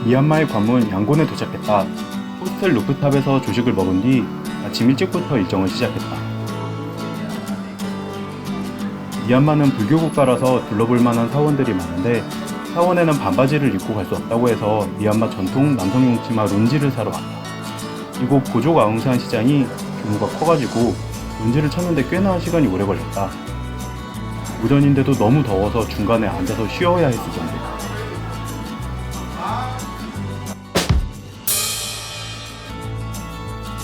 미얀마의 관문 양곤에 도착했다. 호스텔 루프탑에서 조식을 먹은 뒤 아침 일찍부터 일정을 시작했다. 미얀마는 불교 국가라서 둘러볼 만한 사원들이 많은데 사원에는 반바지를 입고 갈 수 없다고 해서 미얀마 전통 남성용 치마 룬지를 사러 왔다. 이곳 보족 아웅산 시장이 규모가 커가지고 룬지를 찾는데 꽤나 시간이 오래 걸렸다. 오전인데도 너무 더워서 중간에 앉아서 쉬어야 했을 정도다.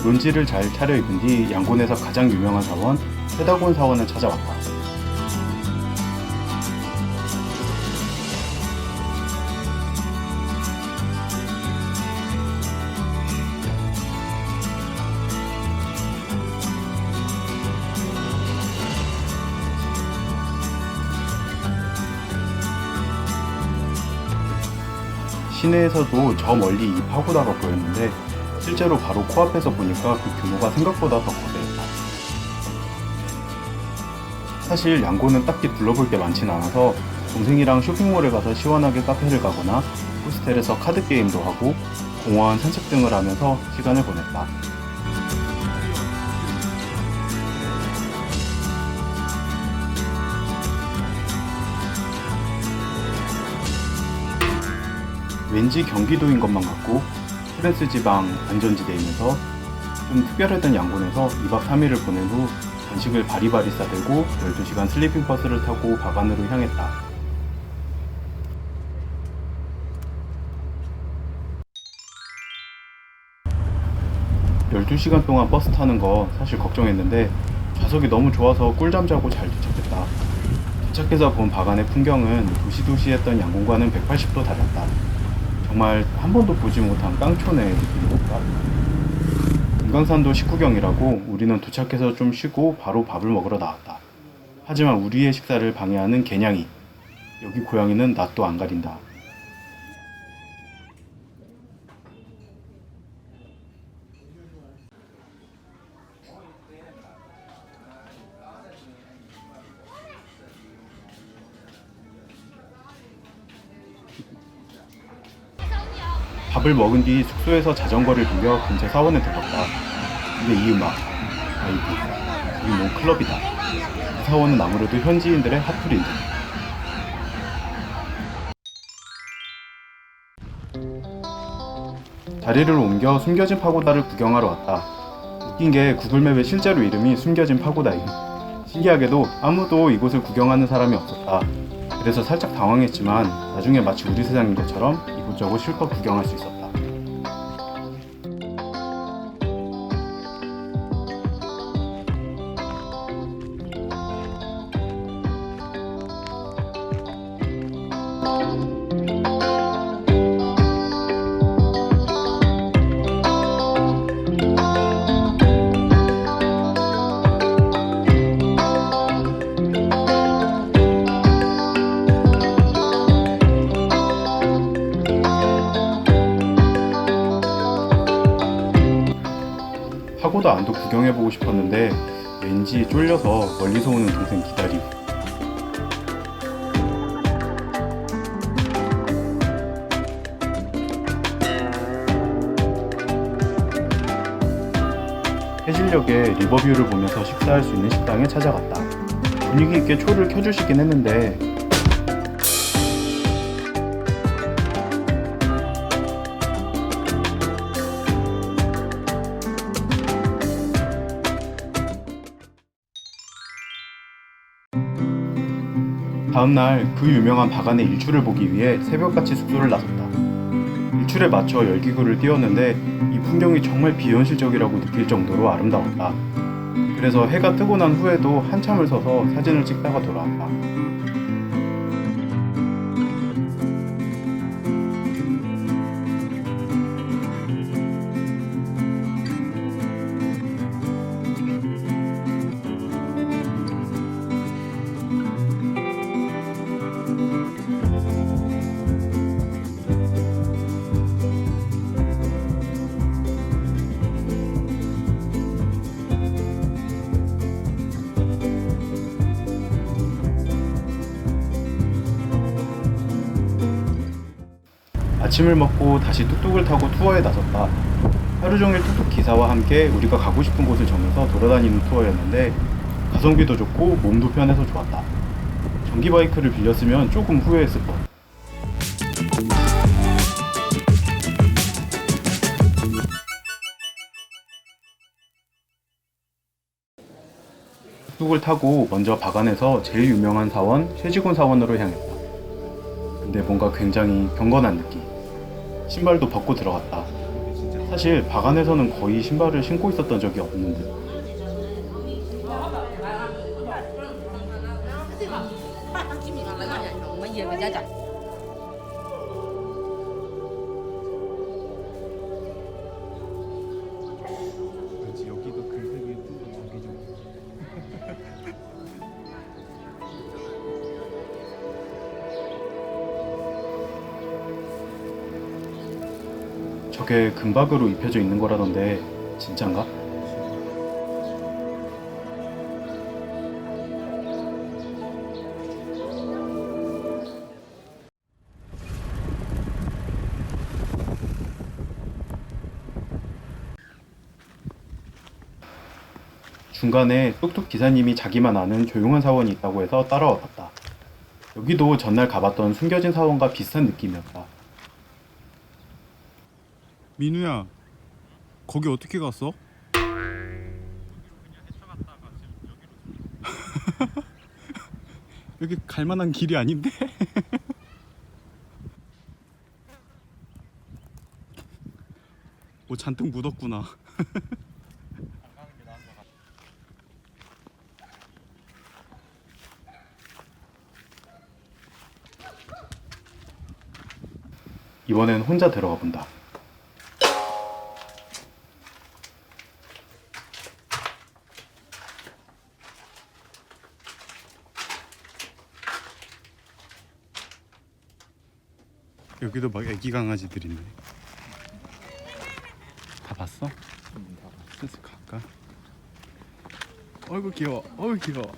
룬지를 잘 차려입은 뒤 양곤에서 가장 유명한 사원 페다곤 사원을 찾아왔다. 시내에서도 저 멀리 이 파고다가 보였는데 실제로 바로 코앞에서 보니까 그 규모가 생각보다 더 거대했다. 사실 양곤은 딱히 둘러볼 게 많진 않아서 동생이랑 쇼핑몰에 가서 시원하게 카페를 가거나 호스텔에서 카드게임도 하고 공원 산책 등을 하면서 시간을 보냈다. 왠지 경기도인 것만 같고 프랑스 지방 안전지대이면서 좀 특별했던 양곤에서 2박 3일을 보낸 후 간식을 바리바리 싸들고 12시간 슬리핑 버스를 타고 바간으로 향했다. (12시간) 동안 버스 타는 거 사실 걱정했는데 좌석이 너무 좋아서 꿀잠 자고 잘 도착했다. 도착해서 본 바간의 풍경은 도시도시했던 양곤과는 180도 달랐다. 정말 한 번도 보지 못한 깡촌의 느낌이었다. 금강산도 식후경이라고 우리는 도착해서 좀 쉬고 바로 밥을 먹으러 나왔다. 하지만 우리의 식사를 방해하는 개냥이. 여기 고양이는 낯도 안 가린다. 밥을 먹은 뒤 숙소에서 자전거를 빌려 근처 사원에 들렀다. 근데 이 음악, 아이고, 이뭐 클럽이다. 이 사원은 아무래도 현지인들의 핫플인데. 자리를 옮겨 숨겨진 파고다를 구경하러 왔다. 웃긴 게 구글맵에 실제로 이름이 숨겨진 파고다임. 신기하게도 아무도 이곳을 구경하는 사람이 없었다. 그래서 살짝 당황했지만 나중에 마치 우리 세상인 것처럼 이곳저곳 실컷 구경할 수 있었다. 파고다 안도 구경해보고 싶었는데 왠지 쫄려서 멀리서 오는 동생 기다리고. 해질녘에 리버뷰를 보면서 식사할 수 있는 식당에 찾아갔다. 분위기 있게 초를 켜주시긴 했는데 다음날 그 유명한 바간의 일출을 보기 위해 새벽같이 숙소를 나섰다. 일출에 맞춰 열기구를 띄웠는데 이 풍경이 정말 비현실적이라고 느낄 정도로 아름다웠다. 그래서 해가 뜨고 난 후에도 한참을 서서 사진을 찍다가 돌아왔다. 아침을 먹고 다시 뚝뚝을 타고 투어에 나섰다. 하루 종일 뚝뚝 기사와 함께 우리가 가고 싶은 곳을 정해서 돌아다니는 투어였는데 가성비도 좋고 몸도 편해서 좋았다. 전기 바이크를 빌렸으면 조금 후회했을 뻔. 뚝뚝을 타고 먼저 바간에서 제일 유명한 사원 최지곤 사원으로 향했다. 근데 뭔가 굉장히 경건한 느낌. 신발도 벗고 들어갔다. 사실 바간에서는 거의 신발을 신고 있었던 적이 없는 듯. 여기가 글색이 저기 좀. 저게 금박으로 입혀져 있는 거라던데 진짠가? 중간에 뚝뚝 기사님이 자기만 아는 조용한 사원이 있다고 해서 따라와 봤다. 여기도 전날 가봤던 숨겨진 사원과 비슷한 느낌이었다. 민우야, 거기 어떻게 갔어? 여기 갈 만한 길이 아닌데? 뭐 잔뜩 묻었구나. 이번엔 혼자 들어가 본다. 여기도 막 애기 강아지들 있네. 다 봤어? 다 봤어. 슬슬 갈까? 어이구 귀여워. 어이구 귀여워.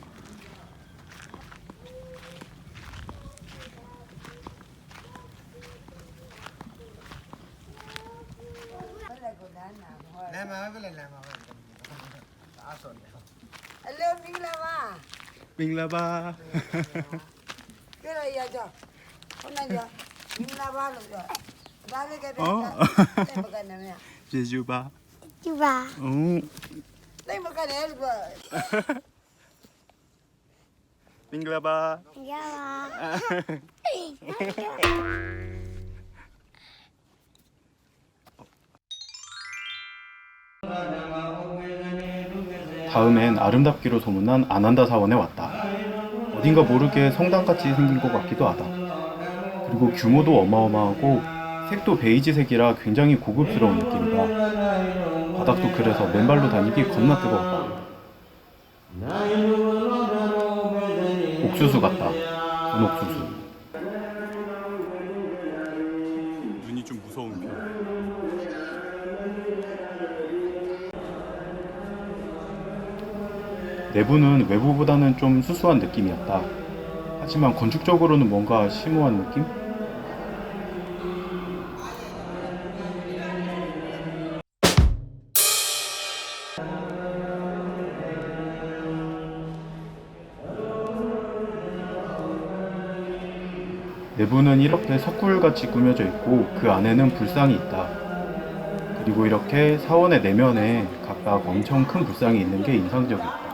Hello, Minglava. 밍라바. Cái này giờ cho. Hôm nay giờ Minglava rồi rồi. Ba cái Ờ. đây một cái này nè. 제주바. Chú bà. 응. Đây một cái này rồi. 밍라바. Dạ bà. 다음엔 아름답기로 소문난 아난다 사원에 왔다. 어딘가 모르게 성당같이 생긴 것 같기도 하다. 그리고 규모도 어마어마하고 색도 베이지색이라 굉장히 고급스러운 느낌이다. 바닥도 그래서 맨발로 다니기 겁나 뜨거웠다. 옥수수 같다. 분옥수수. 눈이 좀 무서운 편. 내부는 외부보다는 좀 수수한 느낌이었다. 하지만 건축적으로는 뭔가 심오한 느낌? 내부는 이렇게 석굴같이 꾸며져 있고 그 안에는 불상이 있다. 그리고 이렇게 사원의 내면에 각각 엄청 큰 불상이 있는 게 인상적이었다.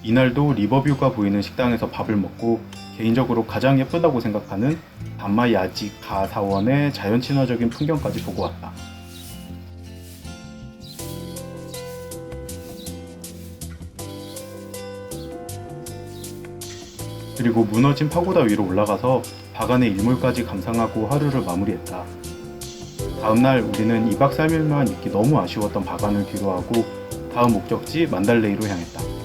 이날도 리버뷰가 보이는 식당에서 밥을 먹고 개인적으로 가장 예쁘다고 생각하는 반마야지 가 사원의 자연 친화적인 풍경까지 보고 왔다. 그리고 무너진 파고다 위로 올라가서 바간의 일몰까지 감상하고 하루를 마무리했다. 다음날 우리는 2박 3일만 있기 너무 아쉬웠던 바간을 뒤로하고 다음 목적지 만달레이로 향했다.